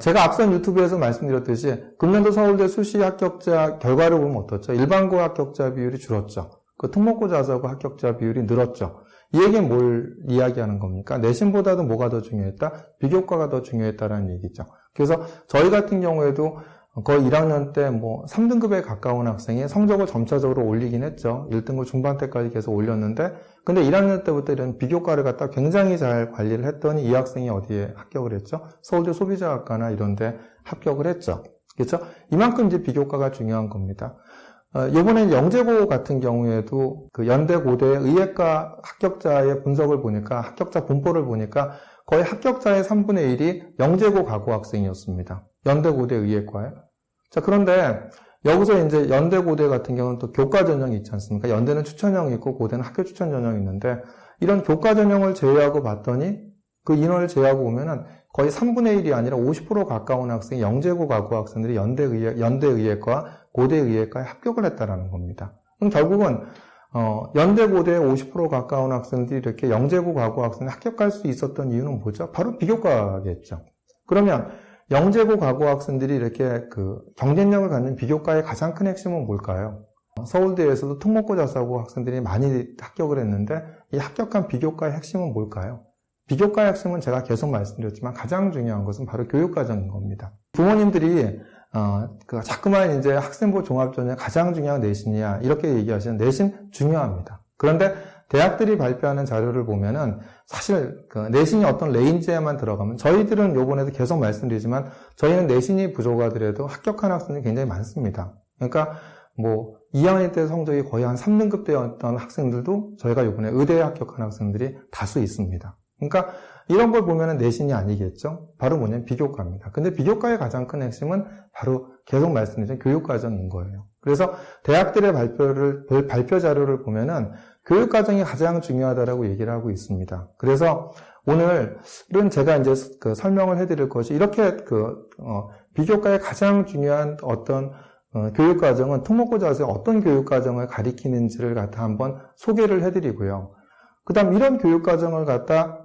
제가 앞선 유튜브에서 말씀드렸듯이 금년도 서울대 수시 합격자 결과를 보면 어떻죠? 일반고 합격자 비율이 줄었죠. 그 특목고 자사고 합격자 비율이 늘었죠. 이 얘기는 뭘 이야기하는 겁니까? 내신보다도 뭐가 더 중요했다? 비교과가 더 중요했다라는 얘기죠. 그래서 저희 같은 경우에도 거의 1학년 때 3등급에 가까운 학생이 성적을 점차적으로 올리긴 했죠. 1등급 중반대까지 계속 올렸는데, 근데 1학년 때부터 이런 비교과를 갖다 굉장히 잘 관리를 했더니 이 학생이 어디에 합격을 했죠? 서울대 소비자학과나 이런 데 합격을 했죠. 그렇죠? 이만큼 이제 비교과가 중요한 겁니다. 이번에 영재고 같은 경우에도 그 연대 고대 의예과 합격자의 분석을 보니까, 합격자 분포를 보니까 거의 합격자의 3분의 1이 영재고 가고 학생이었습니다. 연대 고대 의예과에. 자, 그런데 여기서 이제 연대 고대 같은 경우는 또 교과 전형이 있지 않습니까? 연대는 추천형이 있고 고대는 학교 추천 전형이 있는데, 이런 교과 전형을 제외하고 봤더니 그 인원을 제외하고 보면은 거의 3분의 1이 아니라 50% 가까운 학생이 영재고 가고 학생들이 연대 의예과 고대 의예과에 합격을 했다라는 겁니다. 그럼 결국은 연대 고대에 50% 가까운 학생들이 이렇게 영재고 가고 학생에 합격할 수 있었던 이유는 뭐죠? 바로 비교과겠죠. 그러면 영재고 가고 학생들이 이렇게 그 경쟁력을 갖는 비교과의 가장 큰 핵심은 뭘까요? 서울대에서도 특목고 자사고 학생들이 많이 합격을 했는데 이 합격한 비교과의 핵심은 뭘까요? 비교과의 핵심은 제가 계속 말씀드렸지만 가장 중요한 것은 바로 교육과정인 겁니다. 부모님들이 자꾸만 이제 학생부 종합전형 가장 중요한 내신이야 이렇게 얘기하시는 내신 중요합니다. 그런데 대학들이 발표하는 자료를 보면은 사실 그 내신이 어떤 레인지에만 들어가면 저희들은 요번에도 계속 말씀드리지만 저희는 내신이 부족하더라도 합격한 학생이 굉장히 많습니다. 그러니까 2학년 때 성적이 거의 한 3등급 되었던 학생들도 저희가 요번에 의대에 합격한 학생들이 다수 있습니다. 그러니까 이런 걸 보면은 내신이 아니겠죠? 바로 뭐냐면 비교과입니다. 근데 비교과의 가장 큰 핵심은 바로 계속 말씀드린 교육과정인 거예요. 그래서 대학들의 발표 자료를 보면은 교육과정이 가장 중요하다라고 얘기를 하고 있습니다. 그래서 오늘은 제가 이제 설명을 해드릴 것이 이렇게 비교과의 가장 중요한 어떤 교육과정은 특목고 자사에 어떤 교육과정을 가리키는지를 갖다 한번 소개를 해드리고요. 그 다음 이런 교육과정을 갖다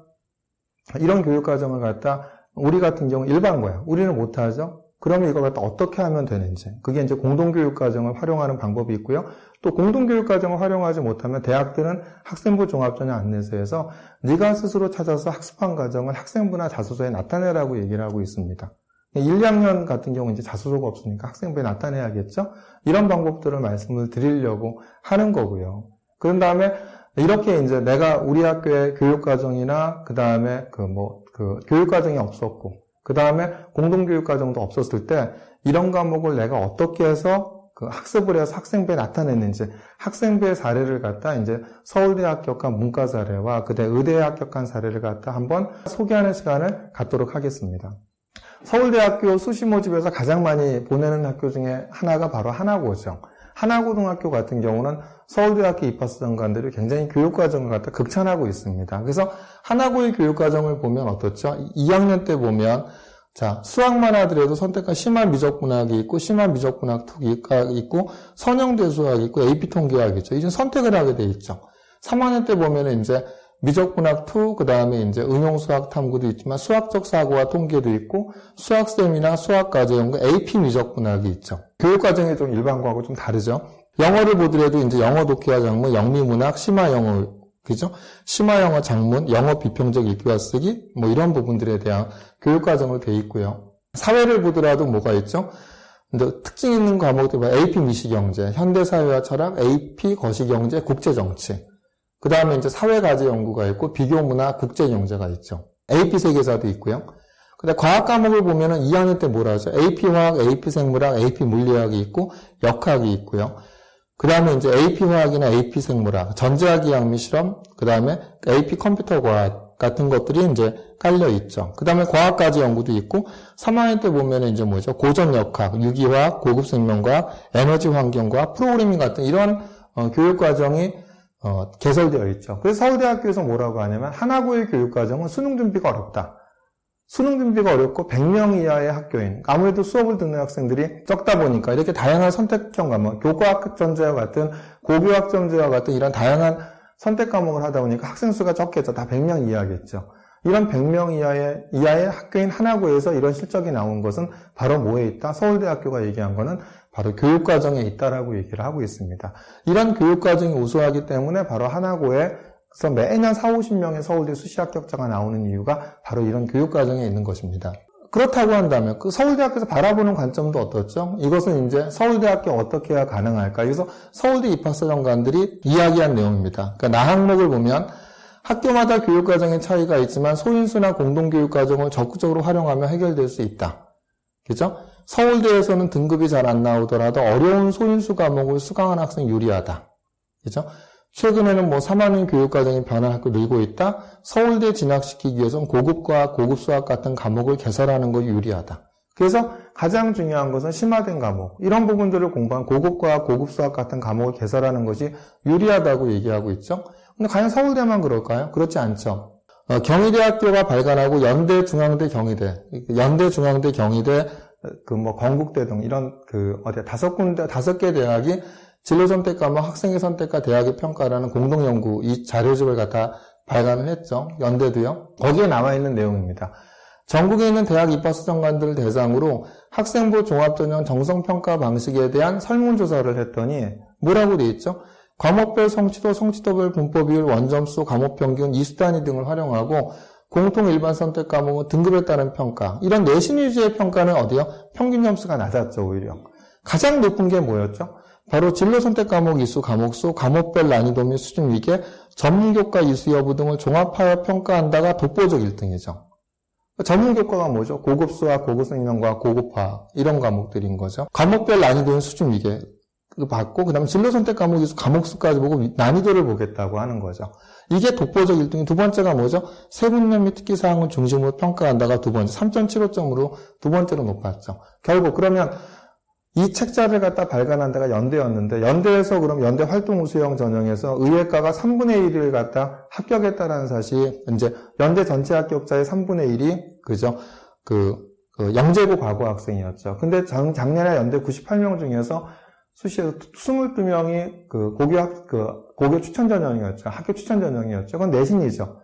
우리 같은 경우 일반고야. 우리는 못하죠? 그러면 이걸 갖다 어떻게 하면 되는지. 그게 이제 공동교육과정을 활용하는 방법이 있고요. 또 공동교육과정을 활용하지 못하면 대학들은 학생부 종합전형 안내서에서 네가 스스로 찾아서 학습한 과정을 학생부나 자소서에 나타내라고 얘기를 하고 있습니다. 1, 2학년 같은 경우 이제 자소서가 없으니까 학생부에 나타내야겠죠? 이런 방법들을 말씀을 드리려고 하는 거고요. 그런 다음에 이렇게 이제 내가 우리 학교의 교육과정이나 그 다음에 교육과정이 없었고 그 다음에 공동교육과정도 없었을 때 이런 과목을 내가 어떻게 해서 학습을 해서 학생부에 나타냈는지 학생부의 사례를 갖다 이제 서울대 합격한 문과 사례와 그다음에 의대에 합격한 사례를 갖다 한번 소개하는 시간을 갖도록 하겠습니다. 서울대학교 수시 모집에서 가장 많이 보내는 학교 중에 하나가 바로 하나고죠. 하나고등학교 같은 경우는 서울대학교 입학사 정관들이 굉장히 교육과정을 갖다 극찬하고 있습니다. 그래서 하나고의 교육과정을 보면 어떻죠? 2학년 때 보면 수학만 하더라도 선택한 심화 미적분학이 있고 심화 미적분학 투기가 있고 선형대수학이 있고 AP 통계학이 있죠. 이제 선택을 하게 돼 있죠. 3학년 때 보면은 이제 미적분학 2, 그 다음에 이제 응용수학 탐구도 있지만 수학적 사고와 통계도 있고 수학세미나 수학과제 연구 AP 미적분학이 있죠. 교육과정이 좀 일반고하고 좀 다르죠. 영어를 보더라도 이제 영어 독해와 작문, 영미문학, 심화영어, 그죠? 심화영어 작문, 영어 비평적 읽기와 쓰기, 이런 부분들에 대한 교육과정으로 되어 있고요. 사회를 보더라도 뭐가 있죠? 특징 있는 과목들, AP 미시경제, 현대사회와 철학, AP 거시경제, 국제정치. 그 다음에 이제 사회과제 연구가 있고 비교문화, 국제경제가 있죠. AP 세계사도 있고요. 근데 과학 과목을 보면은 2학년 때 뭐라 하죠? AP 화학, AP 생물학, AP 물리학이 있고 역학이 있고요. 그 다음에 이제 AP 화학이나 AP 생물학, 전자기학미 실험, 그 다음에 AP 컴퓨터 과학 같은 것들이 이제 깔려 있죠. 그 다음에 과학과제 연구도 있고 3학년 때 보면은 이제 뭐죠? 고전 역학, 유기화학, 고급 생명과학, 에너지 환경과학, 프로그래밍 같은 이런 교육과정이 개설되어 있죠. 그래서 서울대학교에서 뭐라고 하냐면 하나고의 교육과정은 수능 준비가 어렵다. 수능 준비가 어렵고 100명 이하의 학교인 아무래도 수업을 듣는 학생들이 적다 보니까 이렇게 다양한 선택형 과목, 교과학전제와 같은 고교학전제와 같은 이런 다양한 선택 과목을 하다 보니까 학생 수가 적겠죠. 다 100명 이하겠죠. 이런 100명 이하의 학교인 하나고에서 이런 실적이 나온 것은 바로 뭐에 있다? 서울대학교가 얘기한 거는 바로 교육과정에 있다라고 얘기를 하고 있습니다. 이런 교육과정이 우수하기 때문에 바로 하나고에서 매년 40-50명의 서울대 수시 합격자가 나오는 이유가 바로 이런 교육과정에 있는 것입니다. 그렇다고 한다면 그 서울대학교에서 바라보는 관점도 어떻죠? 이것은 이제 서울대학교 어떻게 해야 가능할까? 그래서 서울대 입학사정관들이 이야기한 내용입니다. 그러니까 나항목을 보면 학교마다 교육과정의 차이가 있지만 소인수나 공동교육과정을 적극적으로 활용하면 해결될 수 있다. 그죠? 서울대에서는 등급이 잘 안 나오더라도 어려운 소인수 과목을 수강한 학생이 유리하다. 그죠? 최근에는 3학년 교육과정이 변화하고 늘고 있다. 서울대 진학시키기 위해서는 고급과학, 고급수학 같은 과목을 개설하는 것이 유리하다. 그래서 가장 중요한 것은 심화된 과목, 이런 부분들을 공부한 고급과학, 고급수학 같은 과목을 개설하는 것이 유리하다고 얘기하고 있죠. 근데 과연 서울대만 그럴까요? 그렇지 않죠. 경희대학교가 발간하고 연대, 중앙대, 경희대, 연대, 중앙대, 경희대, 건국대 등 이런 다섯 개 대학이 진로선택 과목 학생의 선택과 대학의 평가라는 공동연구 이 자료집을 갖다 발간을 했죠. 연대도요. 거기에 나와 있는 내용입니다. 전국에 있는 대학 입학사정관들을 대상으로 학생부 종합전형 정성평가 방식에 대한 설문조사를 했더니 뭐라고 돼 있죠? 과목별 성취도, 성취도별 분포비율, 원점수, 과목평균, 이수단위 등을 활용하고 공통 일반 선택 과목은 등급에 따른 평가. 이런 내신 위주의 평가는 어디요? 평균 점수가 낮았죠, 오히려. 가장 높은 게 뭐였죠? 바로 진로 선택 과목 이수, 과목수, 과목별 난이도 및 수준 위계, 전문교과 이수 여부 등을 종합하여 평가한다가 독보적 1등이죠. 전문교과가 뭐죠? 고급수학, 고급생명과학, 고급화학 이런 과목들인 거죠. 과목별 난이도는 수준 위계 받고 그 다음에 진로 선택 과목 이수, 과목수까지 보고 난이도를 보겠다고 하는 거죠. 이게 독보적 1등이 두 번째가 뭐죠? 세분면 및 특기사항을 중심으로 평가한다가 두 번째, 3.75점으로 두 번째로 높았죠. 결국 그러면 이 책자를 갖다 발간한 데가 연대였는데 연대에서 그럼 연대 활동 우수형 전형에서 의예과가 3분의 1을 갖다 합격했다라는 사실이 이제 연대 전체 합격자의 3분의 1이 그죠? 영재고 과거 학생이었죠. 근데 작년에 연대 98명 중에서 수시에서 22명이 고교 추천 전형이었죠. 학교 추천 전형이었죠. 그건 내신이죠.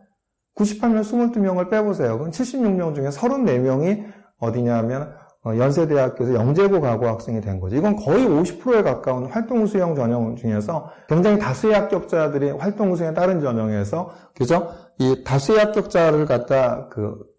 98명 22명을 빼보세요. 그럼 76명 중에 34명이 어디냐면 연세대학교에서 영재고 과거 학생이 된 거죠. 이건 거의 50%에 가까운 활동우수형 전형 중에서 굉장히 다수의 합격자들이 활동우수형에 따른 전형에서 그죠? 이 다수의 합격자를 갖다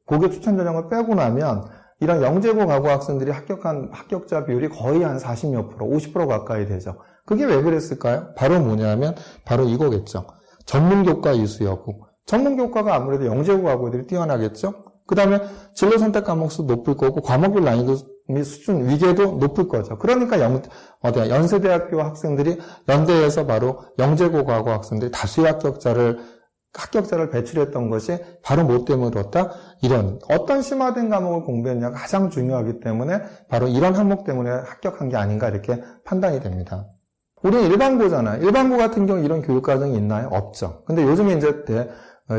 고교 추천 전형을 빼고 나면 이런 영재고 과거 학생들이 합격한 합격자 비율이 거의 한 40몇 프로, 50% 가까이 되죠. 그게 왜 그랬을까요? 바로 뭐냐면 바로 이거겠죠. 전문교과 이수 여부. 전문교과가 아무래도 영재고 과거들이 뛰어나겠죠. 그 다음에 진로 선택 과목수 높을 거고 과목별 난이도 및 수준 위계도 높을 거죠. 그러니까 연세대학교 학생들이 연대에서 바로 영재고 과거 학생들이 다수의 합격자를 배출했던 것이 바로 뭐 때문에 그렇다? 이런 어떤 심화된 과목을 공부했냐가 가장 중요하기 때문에 바로 이런 항목 때문에 합격한 게 아닌가 이렇게 판단이 됩니다. 우리는 일반고잖아요. 일반고 같은 경우 이런 교육과정이 있나요? 없죠. 근데 요즘에 이제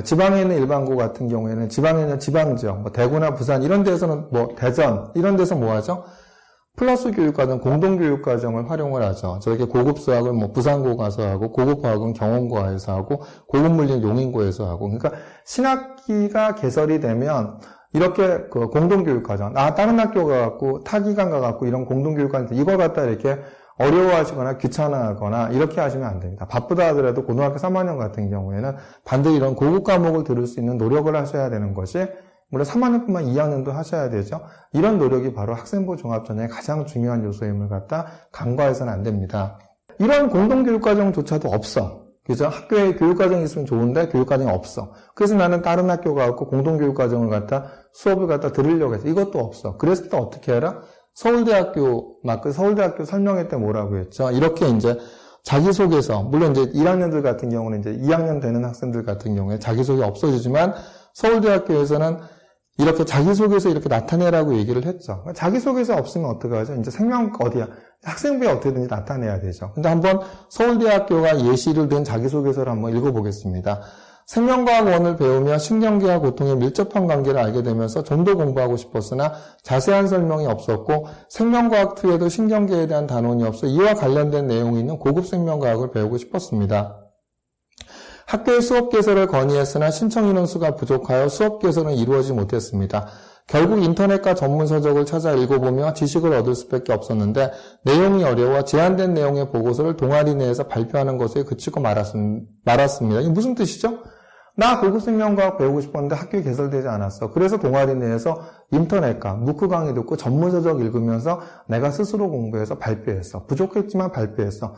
지방에 있는 일반고 같은 경우에는 지방에 있는 지방지역, 대구나 부산 이런 데서는 대전 이런 데서 뭐 하죠? 플러스 교육과정, 공동교육과정을 활용을 하죠. 저렇게 고급 수학을 부산고 가서 하고, 고급 화학은 경원고에서 하고, 고급 물리는 용인고에서 하고. 그러니까 신학기가 개설이 되면 이렇게 공동교육과정, 다른 학교 가갖고 타기관 가갖고 이런 공동교육과정 이걸 갖다 이렇게 어려워하시거나 귀찮아하거나 이렇게 하시면 안 됩니다. 바쁘다 하더라도 고등학교 3학년 같은 경우에는 반드시 이런 고급 과목을 들을 수 있는 노력을 하셔야 되는 것이 물론 3학년뿐만 2학년도 하셔야 되죠. 이런 노력이 바로 학생부 종합전형의 가장 중요한 요소임을 갖다 간과해서는 안 됩니다. 이런 공동교육과정조차도 없어. 그죠? 학교에 교육과정이 있으면 좋은데 교육과정이 없어. 그래서 나는 다른 학교 가고 공동교육과정을 갖다 수업을 갖다 들으려고 해서 이것도 없어. 그랬을 때 어떻게 해라? 서울대학교 설명회 때 뭐라고 했죠? 이렇게 이제 자기소개서, 물론 이제 1학년들 같은 경우는 이제 2학년 되는 학생들 같은 경우에 자기소개 없어지지만 서울대학교에서는 이렇게 자기소개서 이렇게 나타내라고 얘기를 했죠. 자기소개서 없으면 어떡하죠? 이제 학생부에 어떻게든지 나타내야 되죠. 근데 한번 서울대학교가 예시를 든 자기소개서를 한번 읽어보겠습니다. 생명과학원을 배우며 신경계와 고통의 밀접한 관계를 알게 되면서 좀 더 공부하고 싶었으나 자세한 설명이 없었고 생명과학2에도 신경계에 대한 단원이 없어 이와 관련된 내용이 있는 고급 생명과학을 배우고 싶었습니다. 학교의 수업 개설을 건의했으나 신청 인원 수가 부족하여 수업 개설은 이루어지지 못했습니다. 결국 인터넷과 전문 서적을 찾아 읽어보며 지식을 얻을 수밖에 없었는데 내용이 어려워 제한된 내용의 보고서를 동아리 내에서 발표하는 것에 그치고 말았습니다. 이게 무슨 뜻이죠? 나 고급 생명과학 배우고 싶었는데 학교에 개설되지 않았어. 그래서 동아리 내에서 인터넷과 무크 강의 듣고 전문 서적 읽으면서 내가 스스로 공부해서 발표했어. 부족했지만 발표했어.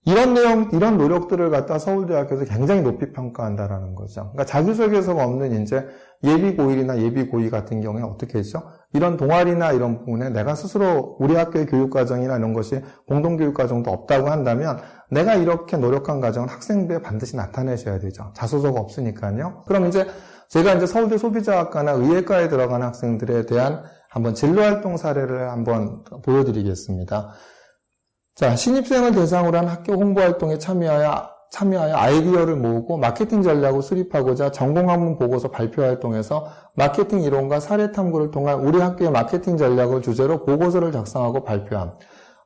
이런 내용, 이런 노력들을 갖다 서울대학교에서 굉장히 높이 평가한다라는 거죠. 그러니까 자기소개서가 없는 이제 예비고1이나 예비고2 같은 경우에 어떻게 했죠? 이런 동아리나 이런 부분에 내가 스스로 우리 학교의 교육과정이나 이런 것이 공동교육과정도 없다고 한다면 내가 이렇게 노력한 과정은 학생부에 반드시 나타내셔야 되죠. 자소서가 없으니까요. 그럼 이제 제가 이제 서울대 소비자학과나 의예과에 들어가는 학생들에 대한 한번 진로활동 사례를 한번 보여드리겠습니다. 자, 신입생을 대상으로 한 학교 홍보활동에 참여하여 아이디어를 모으고 마케팅 전략을 수립하고자 전공학문 보고서 발표 활동에서 마케팅 이론과 사례 탐구를 통한 우리 학교의 마케팅 전략을 주제로 보고서를 작성하고 발표함.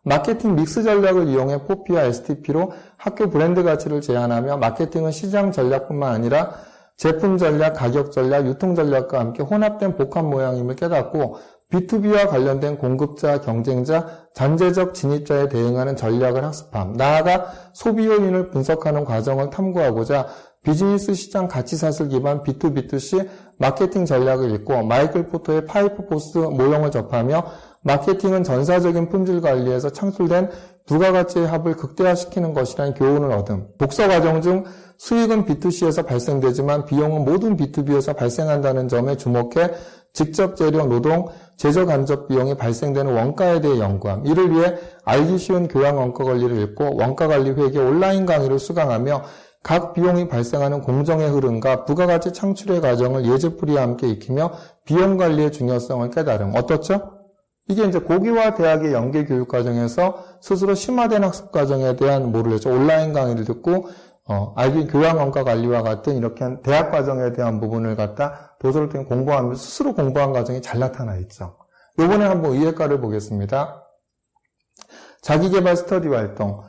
마케팅 믹스 전략을 이용해 포피와 STP로 학교 브랜드 가치를 제안하며 마케팅은 시장 전략뿐만 아니라 제품 전략, 가격 전략, 유통 전략과 함께 혼합된 복합 모양임을 깨닫고 B2B와 관련된 공급자, 경쟁자, 잠재적 진입자에 대응하는 전략을 학습함. 나아가 소비 요인을 분석하는 과정을 탐구하고자 비즈니스 시장 가치사슬 기반 B2B2C 마케팅 전략을 읽고 마이클 포터의 파이프 포스 모형을 접하며 마케팅은 전사적인 품질 관리에서 창출된 부가가치의 합을 극대화시키는 것이라는 교훈을 얻음. 독서 과정 중 수익은 B2C에서 발생되지만 비용은 모든 B2B에서 발생한다는 점에 주목해 직접 재료, 노동, 제조 간접 비용이 발생되는 원가에 대해 연구함. 이를 위해 알기 쉬운 교양 원가 관리를 읽고 원가 관리 회계 온라인 강의를 수강하며 각 비용이 발생하는 공정의 흐름과 부가가치 창출의 과정을 예제풀이와 함께 익히며 비용 관리의 중요성을 깨달음. 어떻죠? 이게 이제 고기와 대학의 연계 교육 과정에서 스스로 심화된 학습 과정에 대한 뭐를 했죠? 온라인 강의를 듣고 알기 교양 원가 관리와 같은 이렇게 한 대학 과정에 대한 부분을 갖다 도서를 통해 공부하면서 스스로 공부한 과정이 잘 나타나 있죠. 이번에 한번 의예과를 보겠습니다. 자기개발 스터디 활동.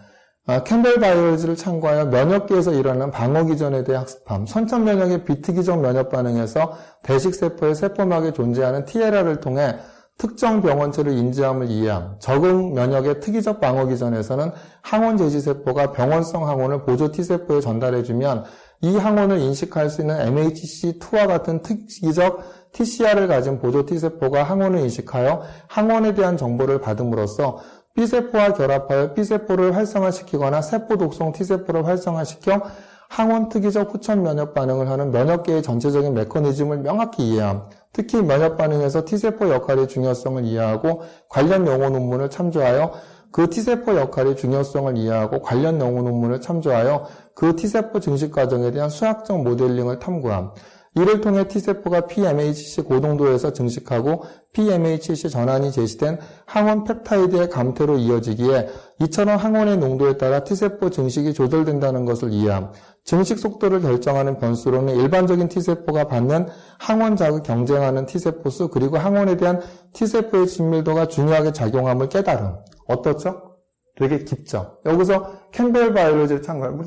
캠벨 바이오로지를 참고하여 면역계에서 일어나는 방어 기전에 대해 학습함. 선천 면역의 비특이적 면역 반응에서 대식세포의 세포막에 존재하는 TLR을 통해 특정 병원체를 인지함을 이해함. 적응 면역의 특이적 방어 기전에서는 항원 제시세포가 병원성 항원을 보조 T세포에 전달해주면 이 항원을 인식할 수 있는 MHC2와 같은 특이적 TCR을 가진 보조 T세포가 항원을 인식하여 항원에 대한 정보를 받음으로써 B세포와 결합하여 B세포를 활성화시키거나 세포 독성 T세포를 활성화시켜 항원 특이적 후천 면역 반응을 하는 면역계의 전체적인 메커니즘을 명확히 이해함. 특히 면역 반응에서 T세포 역할의 중요성을 이해하고 관련 용어 논문을 참조하여 그 T세포 역할의 중요성을 이해하고 관련 용어 논문을 참조하여 그 T세포 증식 과정에 대한 수학적 모델링을 탐구함. 이를 통해 T세포가 PMHC 고동도에서 증식하고 PMHC 전환이 제시된 항원 펩타이드의 감퇴로 이어지기에 이처럼 항원의 농도에 따라 T세포 증식이 조절된다는 것을 이해함. 증식 속도를 결정하는 변수로는 일반적인 T세포가 받는 항원 자극 경쟁하는 T세포 수 그리고 항원에 대한 T세포의 친밀도가 중요하게 작용함을 깨달음. 어떻죠? 되게 깊죠? 여기서 캠벨 바이오로지를 참고해요.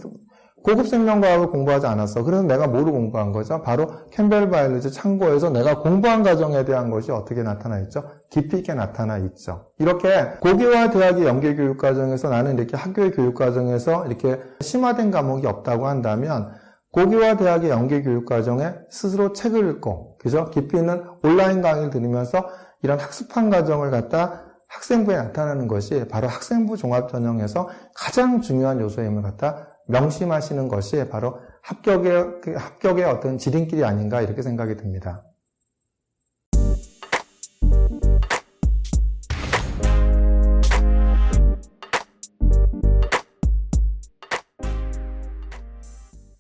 고급 생명과학을 공부하지 않았어. 그래서 내가 뭐를 공부한 거죠? 바로 캠벨 바이오로지 참고해서 내가 공부한 과정에 대한 것이 어떻게 나타나 있죠? 깊이 있게 나타나 있죠. 이렇게 고기와 대학의 연계 교육 과정에서 나는 이렇게 학교의 교육 과정에서 이렇게 심화된 과목이 없다고 한다면 고기와 대학의 연계 교육 과정에 스스로 책을 읽고, 그죠? 깊이 있는 온라인 강의를 들으면서 이런 학습한 과정을 갖다 학생부에 나타나는 것이 바로 학생부 종합전형에서 가장 중요한 요소임을 갖다 명심하시는 것이 바로 합격의 어떤 지름길이 아닌가 이렇게 생각이 듭니다.